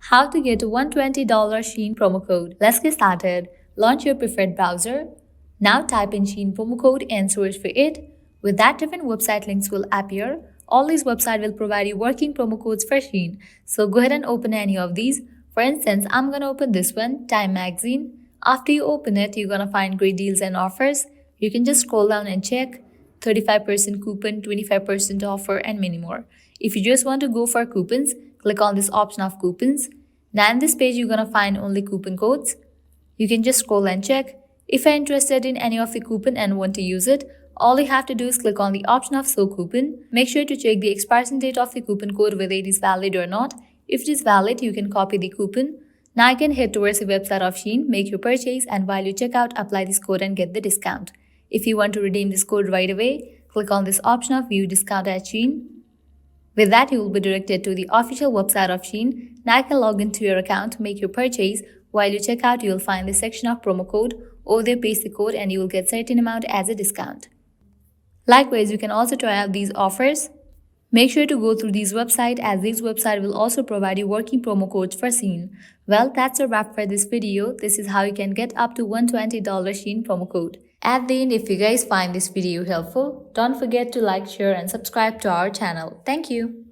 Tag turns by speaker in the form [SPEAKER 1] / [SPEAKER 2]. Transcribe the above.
[SPEAKER 1] How to get a $120 Shein promo code. Let's get started. Launch your preferred browser. Now type in Shein promo code and search for it. With that, different website links will appear. All these websites will provide you working promo codes for Shein. So go ahead and open any of these. For instance, I'm gonna open this one, Time Magazine. After you open it, you're gonna find great deals and offers. You can just scroll down and check 35% coupon, 25% offer, and many more. If you just want to go for coupons, click on this option of coupons. Now in this page, you're gonna find only coupon codes. You can just scroll and check. If you're interested in any of the coupon and want to use it, all you have to do is click on the option of show coupon. Make sure to check the expiration date of the coupon code whether it is valid or not. If it is valid, you can copy the coupon. Now you can head towards the website of Shein, make your purchase, and while you check out, apply this code and get the discount. If you want to redeem this code right away, click on this option of view discount at Shein. With that, you will be directed to the official website of Shein. Now you can log into your account, make your purchase. While you check out, you will find the section of promo code. Over there, paste the code and you will get certain amount as a discount. Likewise, you can also try out these offers. Make sure to go through these websites as these websites will also provide you working promo codes for Shein. Well, that's a wrap for this video. This is how you can get up to $120 Shein promo code. At the end, if you guys find this video helpful, don't forget to like, share and subscribe to our channel. Thank you.